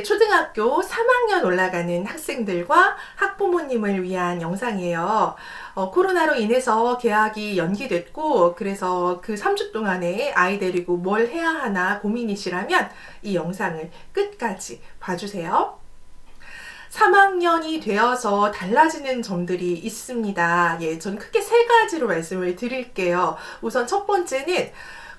초등학교 3학년 올라가는 학생들과 학부모님을 위한 영상이에요. 코로나로 인해서 개학이 연기됐고, 그래서 그 3주 동안에 아이 데리고 뭘 해야 하나 고민이시라면 이 영상을 끝까지 봐주세요. 3학년이 되어서 달라지는 점들이 있습니다. 저는 크게 세 가지로 말씀을 드릴게요. 우선 첫 번째는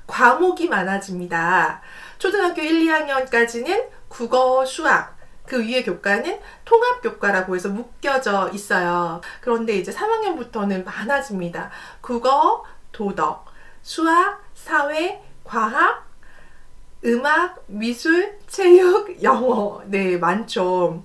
과목이 많아집니다. 초등학교 1, 2학년까지는 국어, 수학, 그 위에 교과는 통합교과라고 해서 묶여져 있어요. 그런데 이제 3학년부터는 많아집니다. 국어, 도덕, 수학, 사회, 과학, 음악, 미술, 체육, 영어. 네, 많죠.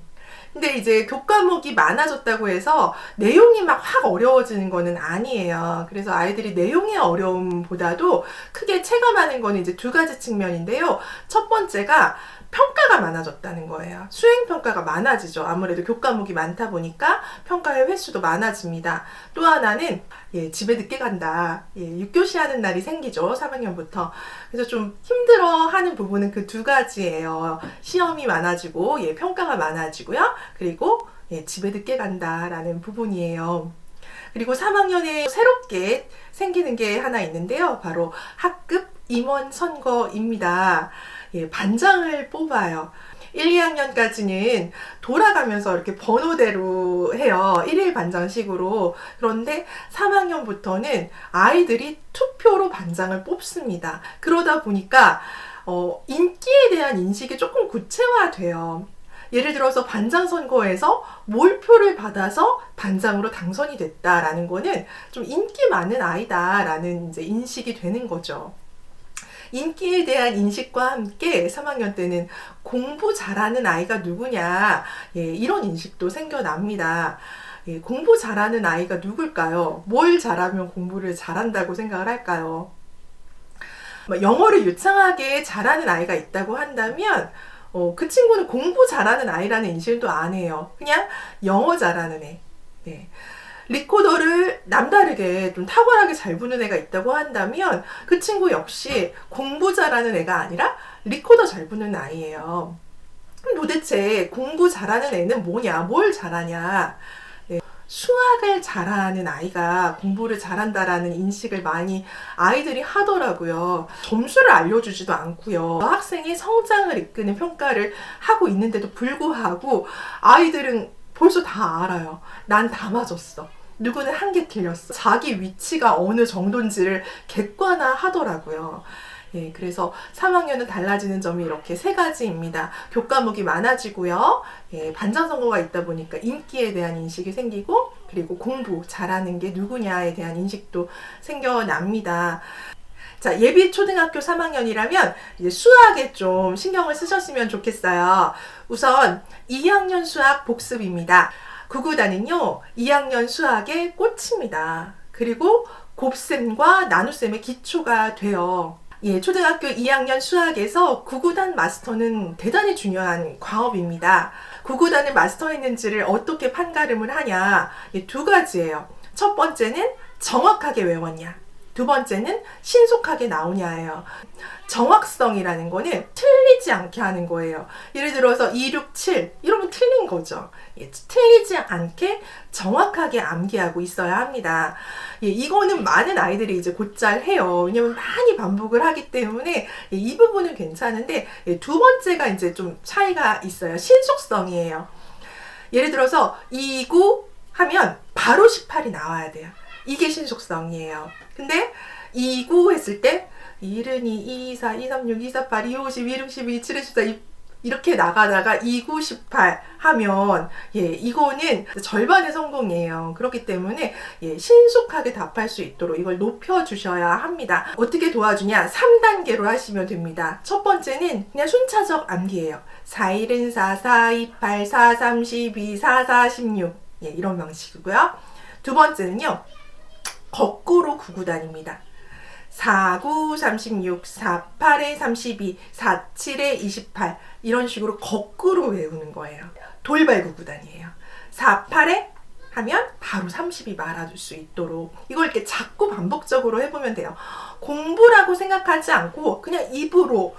근데 이제 교과목이 많아졌다고 해서 내용이 막 확 어려워지는 거는 아니에요. 그래서 아이들이 내용의 어려움보다도 크게 체감하는 거는 이제 두 가지 측면인데요. 첫 번째가 평가가 많아졌다는 거예요. 수행평가가 많아지죠. 아무래도 교과목이 많다 보니까 평가의 횟수도 많아집니다. 또 하나는 집에 늦게 간다. 6교시 하는 날이 생기죠. 3학년부터. 그래서 좀 힘들어하는 부분은 그 두 가지예요. 시험이 많아지고 평가가 많아지고요. 그리고 집에 늦게 간다라는 부분이에요. 그리고 3학년에 새롭게 생기는 게 하나 있는데요. 바로 학급 임원 선거입니다. 반장을 뽑아요. 1, 2학년까지는 돌아가면서 이렇게 번호대로 해요. 1일 반장식으로. 그런데 3학년부터는 아이들이 투표로 반장을 뽑습니다. 그러다 보니까 인기에 대한 인식이 조금 구체화돼요. 예를 들어서 반장 선거에서 몰표를 받아서 반장으로 당선이 됐다라는 거는 좀 인기 많은 아이다라는 이제 인식이 되는 거죠. 인기에 대한 인식과 함께 3학년 때는 공부 잘하는 아이가 누구냐, 이런 인식도 생겨납니다. 공부 잘하는 아이가 누굴까요? 뭘 잘하면 공부를 잘한다고 생각을 할까요? 영어를 유창하게 잘하는 아이가 있다고 한다면 그 친구는 공부 잘하는 아이라는 인식도 안 해요. 그냥 영어 잘하는 애. 리코더를 남다르게 좀 탁월하게 잘 부는 애가 있다고 한다면 그 친구 역시 공부 잘하는 애가 아니라 리코더 잘 부는 아이예요. 그럼 도대체 공부 잘하는 애는 뭐냐? 뭘 잘하냐? 수학을 잘하는 아이가 공부를 잘한다라는 인식을 많이 아이들이 하더라고요. 점수를 알려주지도 않고요. 학생의 성장을 이끄는 평가를 하고 있는데도 불구하고 아이들은 벌써 다 알아요. 난 다 맞았어. 누구는 한 개 틀렸어. 자기 위치가 어느 정도인지를 객관화하더라고요. 그래서 3학년은 달라지는 점이 이렇게 세 가지입니다. 교과목이 많아지고요. 반장 선거가 있다 보니까 인기에 대한 인식이 생기고, 그리고 공부 잘하는 게 누구냐에 대한 인식도 생겨납니다. 자, 예비 초등학교 3학년이라면 이제 수학에 좀 신경을 쓰셨으면 좋겠어요. 우선 2학년 수학 복습입니다. 구구단은요, 2학년 수학의 꽃입니다. 그리고 곱셈과 나눗셈의 기초가 돼요. 초등학교 2학년 수학에서 구구단 마스터는 대단히 중요한 과업입니다. 구구단을 마스터했는지를 어떻게 판가름을 하냐? 두 가지예요. 첫 번째는 정확하게 외웠냐? 두 번째는 신속하게 나오냐예요. 정확성이라는 거는 틀리지 않게 하는 거예요. 예를 들어서 2, 6, 7 이러면 틀린 거죠. 틀리지 않게 정확하게 암기하고 있어야 합니다. 이거는 많은 아이들이 이제 곧잘 해요. 왜냐면 많이 반복을 하기 때문에 이 부분은 괜찮은데, 두 번째가 이제 좀 차이가 있어요. 신속성이에요. 예를 들어서 2, 9 하면 바로 18이 나와야 돼요. 이게 신속성이에요. 근데 2, 9 했을 때 1, 2, 2, 4, 2, 3, 6, 2, 4, 8, 2, 5, 12, 6, 12, 7, 14 이렇게 나가다가 2, 9, 18 하면 이거는 절반의 성공이에요. 그렇기 때문에 신속하게 답할 수 있도록 이걸 높여주셔야 합니다. 어떻게 도와주냐? 3단계로 하시면 됩니다. 첫 번째는 그냥 순차적 암기예요. 4, 1은 4, 4, 2, 8, 4, 3, 12, 4, 4, 16 이런 방식이고요. 두 번째는요, 거꾸로 구구단입니다. 4, 9, 36, 4, 8에 32, 4, 7에 28 이런 식으로 거꾸로 외우는 거예요. 돌발 구구단이에요. 4, 8에 하면 바로 30이 말아줄 수 있도록 이걸 이렇게 자꾸 반복적으로 해보면 돼요. 공부라고 생각하지 않고 그냥 입으로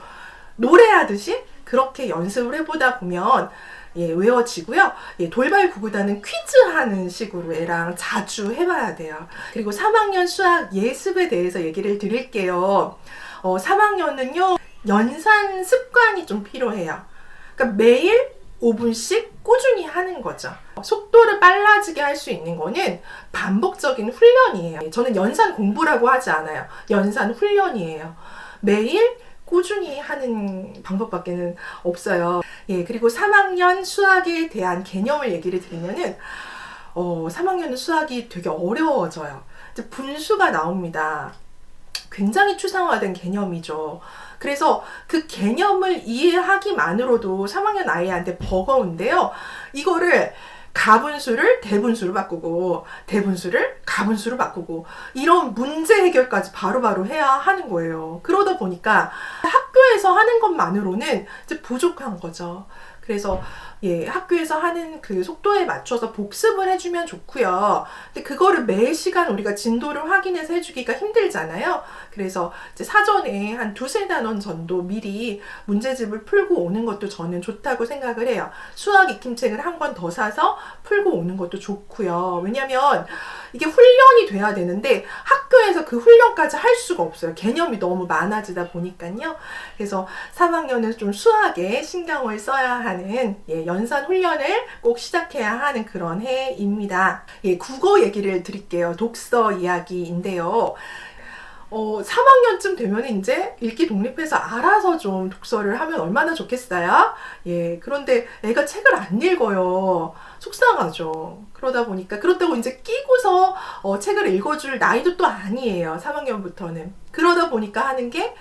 노래하듯이 그렇게 연습을 해보다 보면 외워지고요. 돌발 구구단은 퀴즈 하는 식으로 애랑 자주 해봐야 돼요. 그리고 3학년 수학 예습에 대해서 얘기를 드릴게요. 3학년은요, 연산 습관이 좀 필요해요. 그러니까 매일 5분씩 꾸준히 하는 거죠. 속도를 빨라지게 할 수 있는 거는 반복적인 훈련이에요. 저는 연산 공부라고 하지 않아요. 연산 훈련이에요. 매일 꾸준히 하는 방법밖에는 없어요. 그리고 3학년 수학에 대한 개념을 얘기를 드리면은 3학년은 수학이 되게 어려워져요. 이제 분수가 나옵니다. 굉장히 추상화된 개념이죠. 그래서 그 개념을 이해하기만으로도 3학년 아이한테 버거운데요. 이거를 가분수를 대분수로 바꾸고 대분수를 가분수로 바꾸고 이런 문제 해결까지 바로바로 해야 하는 거예요. 그러다 보니까 학교에서 하는 것만으로는 이제 부족한 거죠. 그래서 학교에서 하는 그 속도에 맞춰서 복습을 해주면 좋고요. 근데 그거를 매 시간 우리가 진도를 확인해서 해주기가 힘들잖아요. 그래서 이제 사전에 한 두세 단원 정도 미리 문제집을 풀고 오는 것도 저는 좋다고 생각을 해요. 수학 익힘책을 한 권 더 사서 풀고 오는 것도 좋고요. 왜냐면 이게 훈련이 돼야 되는데 학교에서 그 훈련까지 할 수가 없어요. 개념이 너무 많아지다 보니까요. 그래서 3학년은 좀 수학에 신경을 써야 하는 연산 훈련을 꼭 시작해야 하는 그런 해입니다. 국어 얘기를 드릴게요. 독서 이야기인데요. 3학년쯤 되면 이제 읽기 독립해서 알아서 좀 독서를 하면 얼마나 좋겠어요? 그런데 애가 책을 안 읽어요. 속상하죠. 그러다 보니까, 그렇다고 이제 끼고서 책을 읽어줄 나이도 또 아니에요. 3학년부터는. 그러다 보니까 하는 게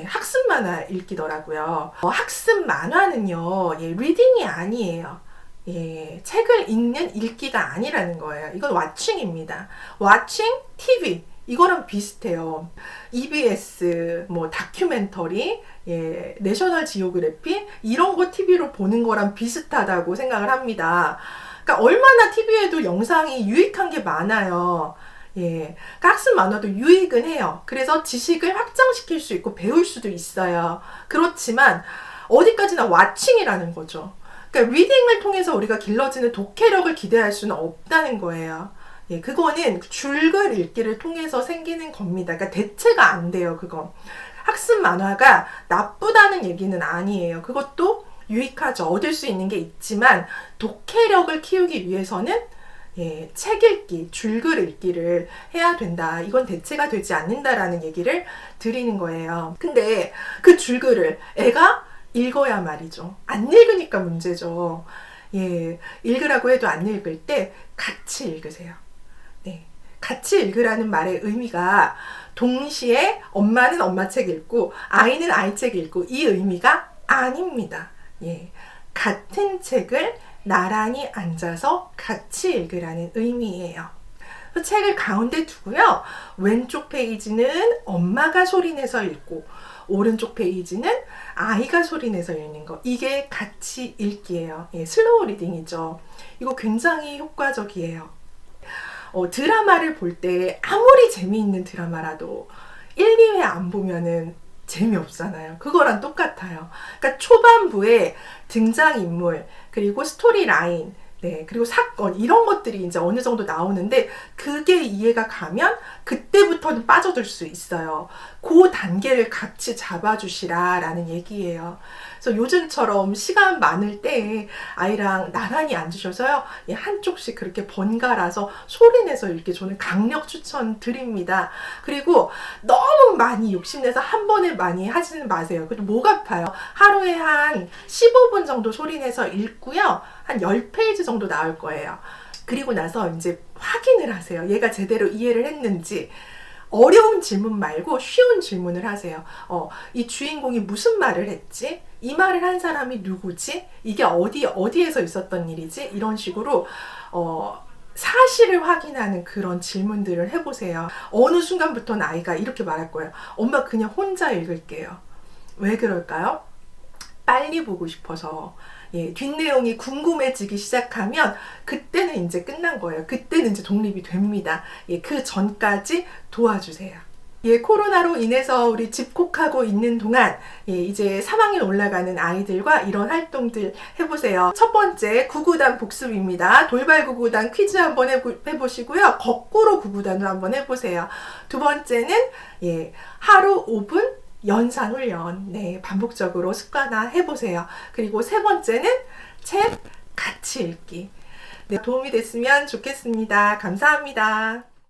학습 만화 읽기더라고요. 학습 만화는요, 리딩이 아니에요. 책을 읽는 읽기가 아니라는 거예요. 이건 왓칭입니다. 왓칭 TV. 이거랑 비슷해요. EBS, 다큐멘터리, 내셔널 지오그래피 이런 거 TV로 보는 거랑 비슷하다고 생각을 합니다. 그러니까 얼마나 TV에도 영상이 유익한 게 많아요. 그러니까 학습 만화도 유익은 해요. 그래서 지식을 확장시킬 수 있고 배울 수도 있어요. 그렇지만 어디까지나 왓칭이라는 거죠. 그러니까 리딩을 통해서 우리가 길러지는 독해력을 기대할 수는 없다는 거예요. 그거는 줄글 읽기를 통해서 생기는 겁니다. 그러니까 대체가 안 돼요, 그거. 학습 만화가 나쁘다는 얘기는 아니에요. 그것도 유익하죠. 얻을 수 있는 게 있지만 독해력을 키우기 위해서는 책 읽기, 줄글 읽기를 해야 된다. 이건 대체가 되지 않는다라는 얘기를 드리는 거예요. 근데 그 줄글을 애가 읽어야 말이죠. 안 읽으니까 문제죠. 읽으라고 해도 안 읽을 때 같이 읽으세요. 같이 읽으라는 말의 의미가 동시에 엄마는 엄마 책 읽고 아이는 아이 책 읽고 이 의미가 아닙니다. 같은 책을 나란히 앉아서 같이 읽으라는 의미예요. 책을 가운데 두고요. 왼쪽 페이지는 엄마가 소리내서 읽고 오른쪽 페이지는 아이가 소리내서 읽는 거. 이게 같이 읽기예요. 슬로우 리딩이죠. 이거 굉장히 효과적이에요. 드라마를 볼 때 아무리 재미있는 드라마라도 1, 2회 안 보면은 재미없잖아요. 그거랑 똑같아요. 그러니까 초반부에 등장인물, 그리고 스토리라인, 그리고 사건, 이런 것들이 이제 어느 정도 나오는데 그게 이해가 가면 그때부터는 빠져들 수 있어요. 그 단계를 같이 잡아주시라라는 얘기예요. 그래서 요즘처럼 시간 많을 때 아이랑 나란히 앉으셔서요, 한쪽씩 그렇게 번갈아서 소리내서 읽기 저는 강력 추천드립니다. 그리고 너무 많이 욕심내서 한 번에 많이 하지는 마세요. 그래도 목 아파요. 하루에 한 15분 정도 소리내서 읽고요. 한 10페이지 정도 나올 거예요. 그리고 나서 이제 확인을 하세요. 얘가 제대로 이해를 했는지. 어려운 질문 말고 쉬운 질문을 하세요. 이 주인공이 무슨 말을 했지? 이 말을 한 사람이 누구지? 이게 어디에서 있었던 일이지? 이런 식으로 사실을 확인하는 그런 질문들을 해보세요. 어느 순간부터는 아이가 이렇게 말할 거예요. 엄마 그냥 혼자 읽을게요. 왜 그럴까요? 빨리 보고 싶어서. 뒷내용이 궁금해지기 시작하면 그때는 이제 끝난 거예요. 그때는 이제 독립이 됩니다. 그 전까지 도와주세요. 예, 코로나로 인해서 우리 집콕하고 있는 동안 예, 이제 3학년 올라가는 아이들과 이런 활동들 해보세요. 첫 번째 구구단 복습입니다. 돌발 구구단 퀴즈 한번 해보시고요. 거꾸로 구구단을 한번 해보세요. 두 번째는 예, 하루 5분 연산 훈련 네, 반복적으로 습관화 해보세요. 그리고 세 번째는 책 같이 읽기. 네, 도움이 됐으면 좋겠습니다. 감사합니다.